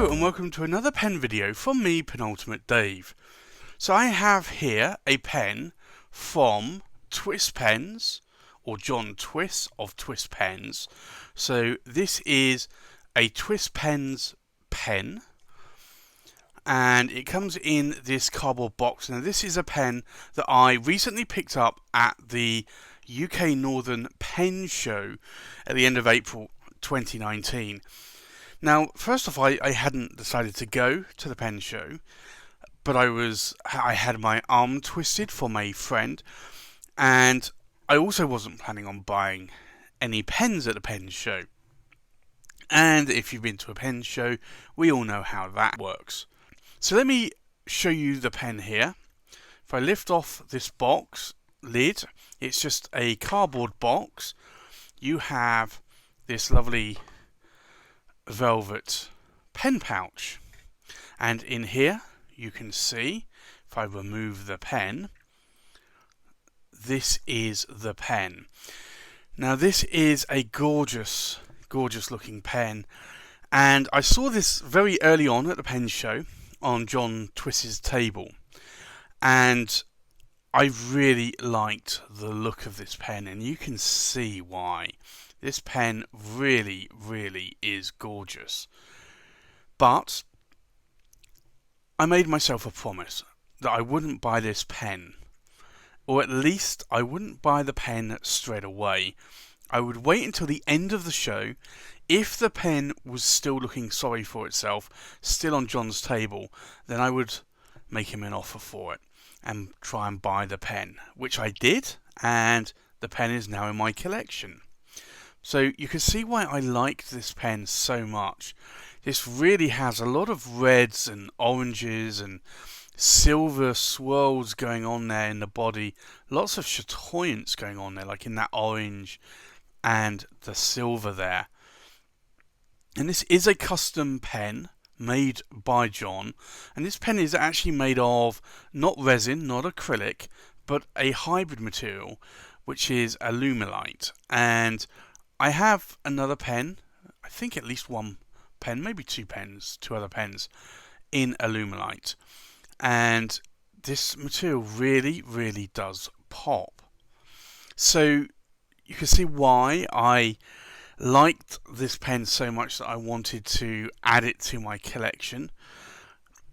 Hello and welcome to another pen video from me, Penultimate Dave. So I have here a pen from Twiss pens, or John Twiss of Twiss pens. So this is a Twiss pens pen, and it comes in this cardboard box. Now this is a pen that I recently picked up at the UK Northern Pen Show at the end of April 2019. Now, first off, I hadn't decided to go to the pen show, but I had my arm twisted from a friend, and I also wasn't planning on buying any pens at the pen show. And if you've been to a pen show, we all know how that works. So let me show you the pen here. If I lift off this box lid, it's just a cardboard box. You have this lovely velvet pen pouch, and in here you can see, if I remove the pen, this is the pen. Now this is a gorgeous looking pen, and I saw this very early on at the pen show on John Twiss's table, and I really liked the look of this pen, and you can see why. This pen really is gorgeous. But I made myself a promise that I wouldn't buy this pen. Or at least I wouldn't buy the pen straight away. I would wait until the end of the show. If the pen was still looking sorry for itself, still on John's table, then I would make him an offer for it and try and buy the pen, which I did, and the pen is now in my collection. So you can see why I liked this pen so much. This really has a lot of reds and oranges and silver swirls going on there in the body. Lots of chatoyance going on there, like in that orange and the silver there. And this is a custom pen made by John. And this pen is actually made of not resin, not acrylic, but a hybrid material, which is alumilite. And I have another pen, I think at least one pen, maybe two other pens in alumilite, and this material really does pop. So you can see why I liked this pen so much that I wanted to add it to my collection.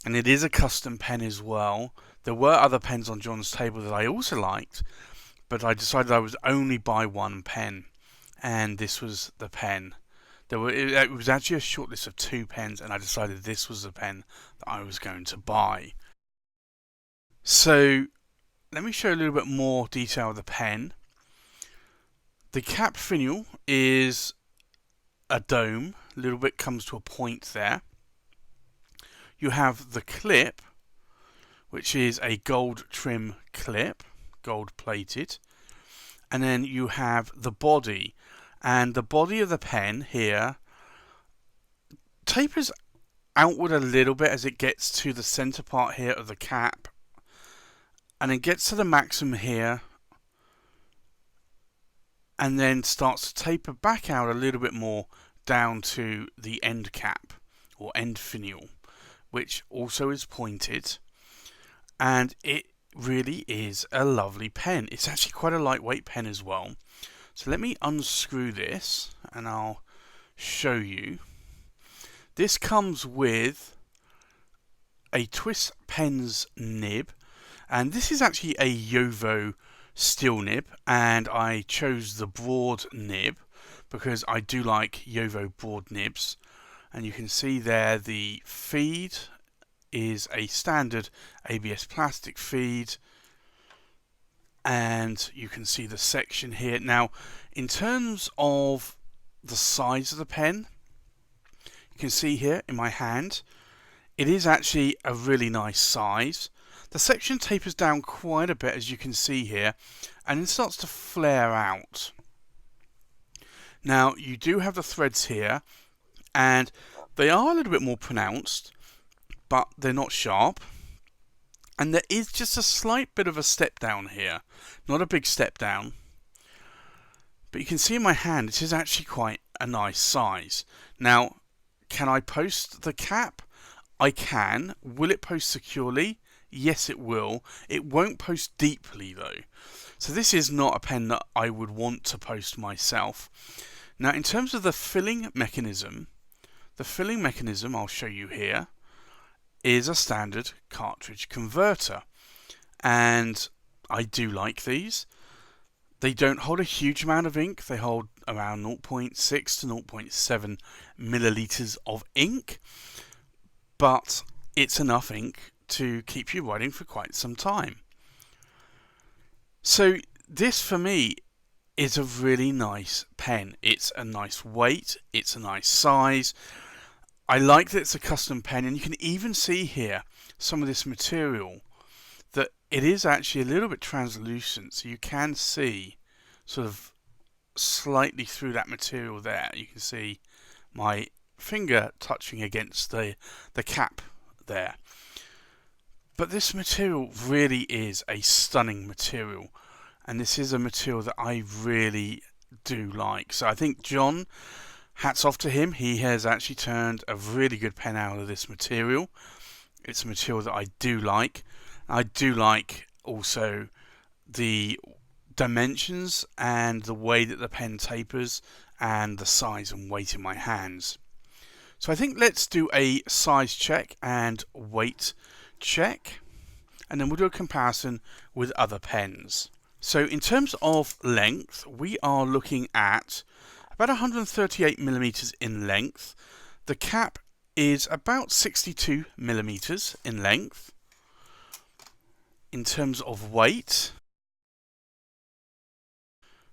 And it is a custom pen as well. There were other pens on John's table that I also liked, but I decided I would only buy one pen. And this was the pen. It was actually a short list of 2 pens, and I decided this was the pen that I was going to buy. So let me show you a little bit more detail of the pen. The cap finial is a dome. A little bit comes to a point there. You have the clip, which is a gold trim clip, gold plated. And then you have the body. And the body of the pen here tapers outward a little bit as it gets to the center part here of the cap, and it gets to the maximum here, and then starts to taper back out a little bit more down to the end cap or end finial, which also is pointed. And it really is a lovely pen. It's actually quite a lightweight pen as well. So let me unscrew this and I'll show you. This comes with a Twiss pens nib, and this is actually a Jovo steel nib, and I chose the broad nib because I do like Jovo broad nibs. And you can see there the feed is a standard ABS plastic feed, and you can see the section here. Now, in terms of the size of the pen, you can see here in my hand, it is actually a really nice size. The section tapers down quite a bit, as you can see here, and it starts to flare out. Now, you do have the threads here, and they are a little bit more pronounced, but they're not sharp. And there is just a slight bit of a step down here. Not a big step down. But you can see in my hand, it is actually quite a nice size. Now, can I post the cap? I can. Will it post securely? Yes, it will. It won't post deeply though. So this is not a pen that I would want to post myself. Now, in terms of the filling mechanism I'll show you here, is a standard cartridge converter. And I do like these. They don't hold a huge amount of ink. They hold around 0.6 to 0.7 milliliters of ink. But it's enough ink to keep you writing for quite some time. So this for me is a really nice pen. It's a nice weight, it's a nice size. I like that it's a custom pen, and you can even see here some of this material that it is actually a little bit translucent, so you can see sort of slightly through that material there. You can see my finger touching against the cap there. But this material really is a stunning material, and this is a material that I really do like. So I think John, hats off to him. He has actually turned a really good pen out of this material. It's a material that I do like. I do like also the dimensions and the way that the pen tapers and the size and weight in my hands. So I think let's do a size check and weight check, and then we'll do a comparison with other pens. So in terms of length, we are looking at about 138 millimeters in length. The cap is about 62 millimeters in length. In terms of weight,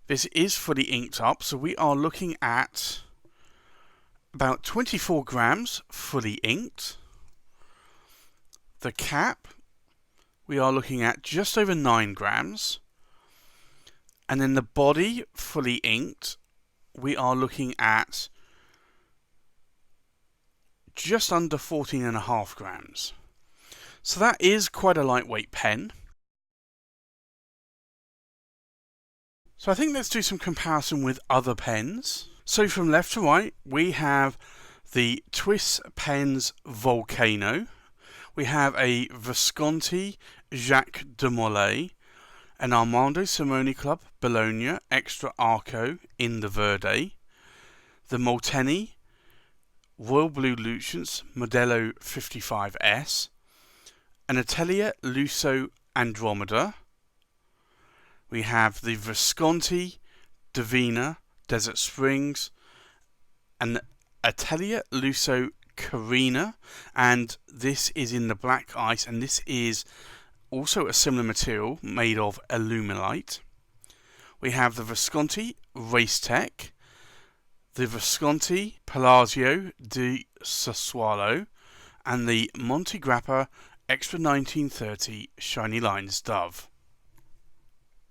this is fully inked up, so we are looking at about 24 grams fully inked. The cap, we are looking at just over 9 grams. And then the body, fully inked, we are looking at just under 14.5 grams. So that is quite a lightweight pen. So I think let's do some comparison with other pens. So from left to right, we have the Twiss pens Volcano. We have a Visconti Jacques de Molay, an Armando Simone Club Bologna Extra Arco in the Verde, the Molteni Royal Blue Lucians Modello 55S, an Atelier Lusso Andromeda. We have the Visconti Divina Desert Springs, an Atelier Lusso Carina, and this is in the black ice, and this is also a similar material made of alumilite. We have the Visconti Race Tech, the Visconti Palazzo di Sassuolo, and the Monte Grappa Extra 1930 Shiny Lines Dove.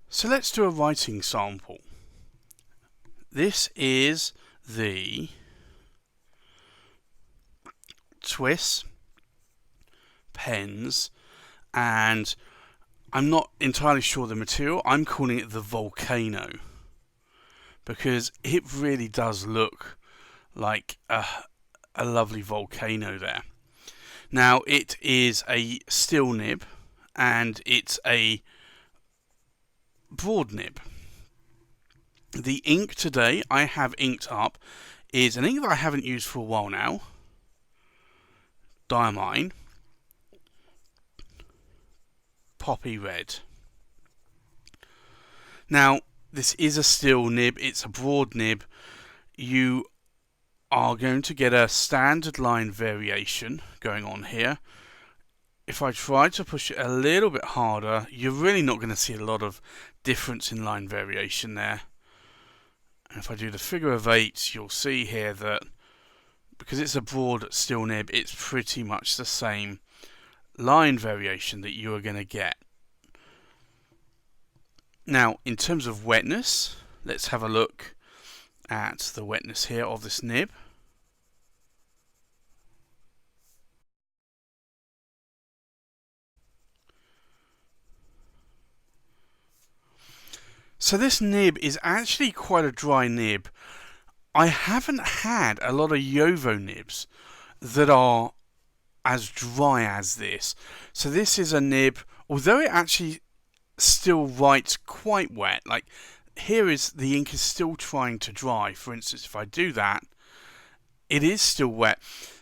So let's do a writing sample. This is the Twiss pens, and I'm not entirely sure the material. I'm calling it the Volcano because it really does look like a lovely volcano there. Now it is a steel nib and it's a broad nib. The ink today I have inked up is an ink that I haven't used for a while now, Diamine Poppy Red. Now this is a steel nib, it's a broad nib. You are going to get a standard line variation going on here. If I try to push it a little bit harder, you're really not going to see a lot of difference in line variation there. And if I do the figure of 8, you'll see here that because it's a broad steel nib, it's pretty much the same line variation that you are going to get. Now, in terms of wetness, let's have a look at the wetness here of this nib. So this nib is actually quite a dry nib. I haven't had a lot of Yovo nibs that are as dry as this. So this is a nib, although it actually still writes quite wet, like here is the ink is still trying to dry. For instance, if I do that, it is still wet.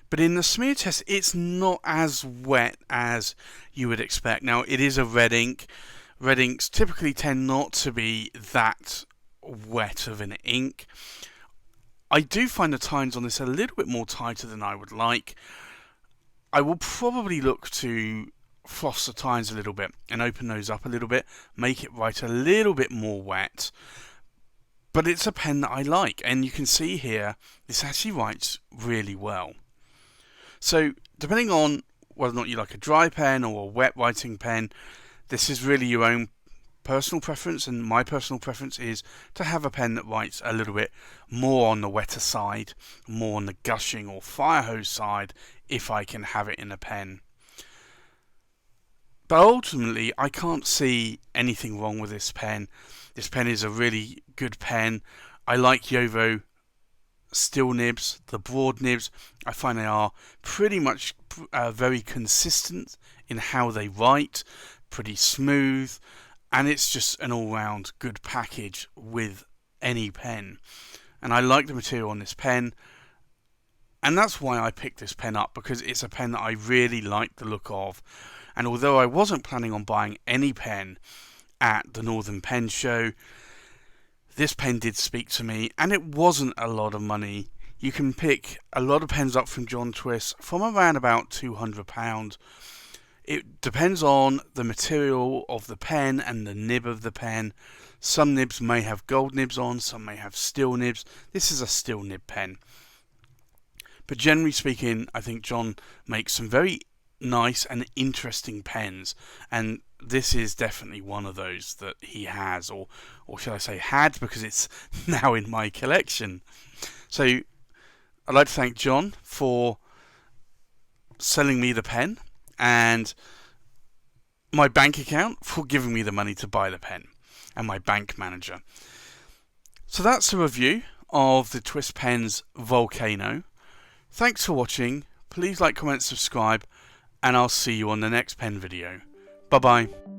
But in the smear test, it's not as wet as you would expect. Now, it is a red ink. Red inks typically tend not to be that wet of an ink. I do find the tines on this a little bit more tighter than I would like. I will probably look to frost the tines a little bit and open those up a little bit, make it write a little bit more wet. But it's a pen that I like, and you can see here, this actually writes really well. So, depending on whether or not you like a dry pen or a wet writing pen, this is really your own personal preference, and my personal preference is to have a pen that writes a little bit more on the wetter side, more on the gushing or fire hose side, if I can have it in a pen. But ultimately, I can't see anything wrong with this pen. This pen is a really good pen. I like Yovo steel nibs, the broad nibs. I find they are pretty much very consistent in how they write, pretty smooth, and it's just an all-round good package with any pen. And I like the material on this pen, and that's why I picked this pen up, because it's a pen that I really like the look of. And although I wasn't planning on buying any pen at the Northern Pen Show, this pen did speak to me, and it wasn't a lot of money. You can pick a lot of pens up from John Twiss from around about £200. It depends on the material of the pen and the nib of the pen. Some nibs may have gold nibs on, some may have steel nibs. This is a steel nib pen. But generally speaking, I think John makes some very nice and interesting pens, and this is definitely one of those that he has, or shall I say had, because it's now in my collection. So I'd like to thank John for selling me the pen, and my bank account for giving me the money to buy the pen, and my bank manager. So that's the review of the Twiss Pens Volcano. Thanks for watching. Please like, comment, subscribe, and I'll see you on the next pen video. Bye bye.